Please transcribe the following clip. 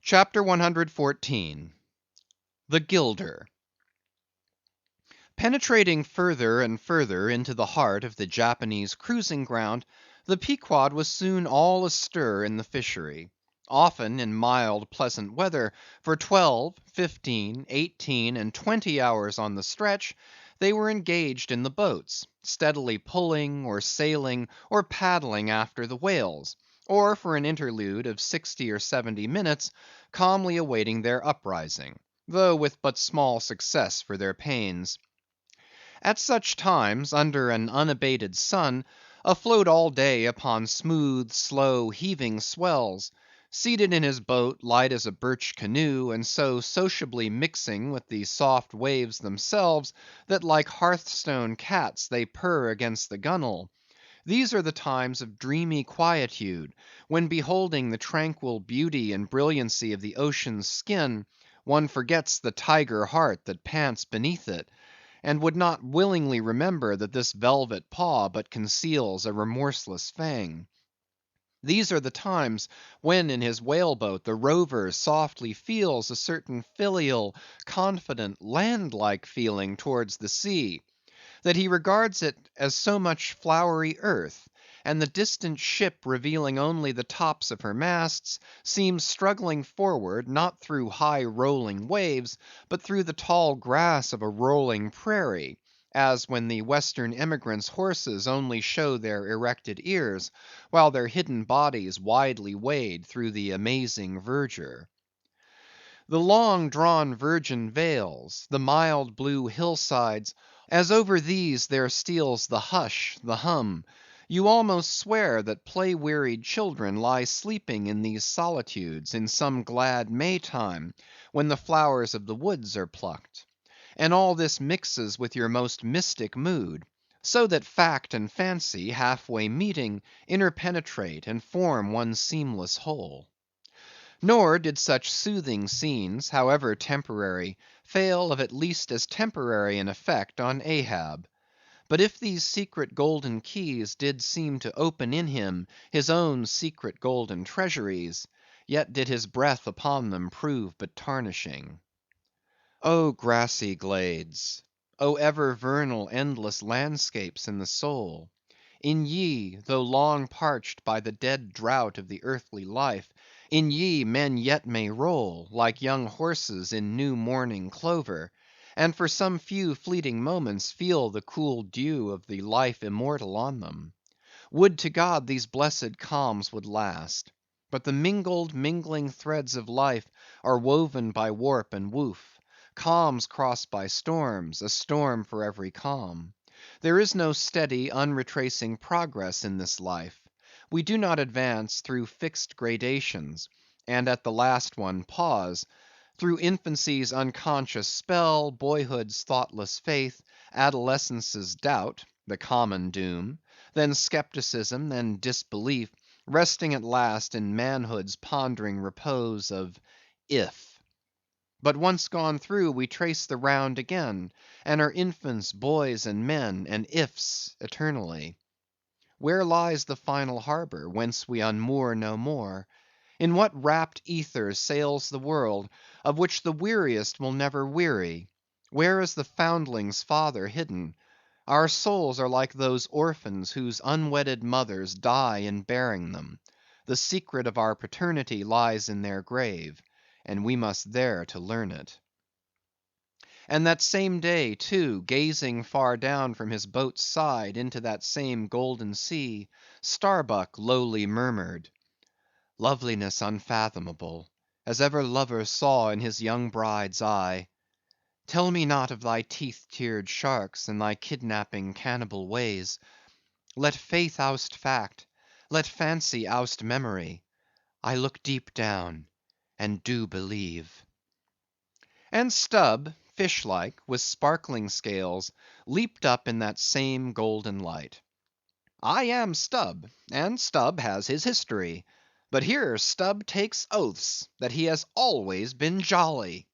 CHAPTER 114. The Gilder. Penetrating further and further into the heart of the Japanese cruising ground, the Pequod was soon all astir in the fishery. Often in mild, pleasant weather, for 12, 15, 18, and 20 hours on the stretch, they were engaged in the boats, steadily pulling, or sailing, or paddling after the whales; or for an interlude of 60 or 70 minutes, calmly awaiting their uprising, though with but small success for their pains. At such times, under an unabated sun, afloat all day upon smooth, slow, heaving swells, seated in his boat light as a birch canoe, and so sociably mixing with the soft waves themselves, that like hearthstone cats they purr against the gunwale; these are the times of dreamy quietude, when beholding the tranquil beauty and brilliancy of the ocean's skin, one forgets the tiger heart that pants beneath it, and would not willingly remember that this velvet paw but conceals a remorseless fang. These are the times when in his whale boat the rover softly feels a certain filial, confident, land like feeling towards the sea; that he regards it as so much flowery earth, and the distant ship revealing only the tops of her masts, seems struggling forward, not through high rolling waves, but through the tall grass of a rolling prairie; as when the Western emigrants' horses only show their erected ears, while their hidden bodies widely wade through the amazing verdure. The long drawn virgin vales, the mild blue hillsides, as over these there steals the hush, the hum, you almost swear that play wearied children lie sleeping in these solitudes in some glad May time, when the flowers of the woods are plucked. And all this mixes with your most mystic mood; so that fact and fancy, half way meeting, interpenetrate and form one seamless whole. Nor did such soothing scenes, however temporary, fail of at least as temporary an effect on Ahab. But if these secret golden keys did seem to open in him his own secret golden treasuries, yet did his breath upon them prove but tarnishing. O grassy glades! O ever vernal, endless landscapes in the soul! In ye, though long parched by the dead drought of the earthly life, in ye men yet may roll, like young horses in new morning clover, and for some few fleeting moments feel the cool dew of the life immortal on them. Would to God these blessed calms would last! But the mingling threads of life are woven by warp and woof; calms crossed by storms, a storm for every calm. There is no steady, unretracing progress in this life; we do not advance through fixed gradations, and at the last one pause; through infancy's unconscious spell, boyhood's thoughtless faith, adolescence's doubt (the common doom), then skepticism, then disbelief, resting at last in manhood's pondering repose of if. But once gone through, we trace the round again, and are infants, boys, and men, and ifs eternally. Where lies the final harbor, whence we unmoor no more? In what rapt ether sails the world, of which the weariest will never weary? Where is the foundling's father hidden? Our souls are like those orphans whose unwedded mothers die in bearing them; the secret of our paternity lies in their grave, and we must there to learn it. And that same day, too, gazing far down from his boat's side into that same golden sea, Starbuck lowly murmured, "Loveliness unfathomable, as ever lover saw in his young bride's eye. Tell me not of thy teeth‐tiered sharks, and thy kidnapping cannibal ways. Let faith oust fact, let fancy oust memory. I look deep down, and do believe." And Stubb, fish like, with sparkling scales, leaped up in that same golden light. I am Stubb, and Stubb has his history; but here Stubb takes oaths that he has always been jolly.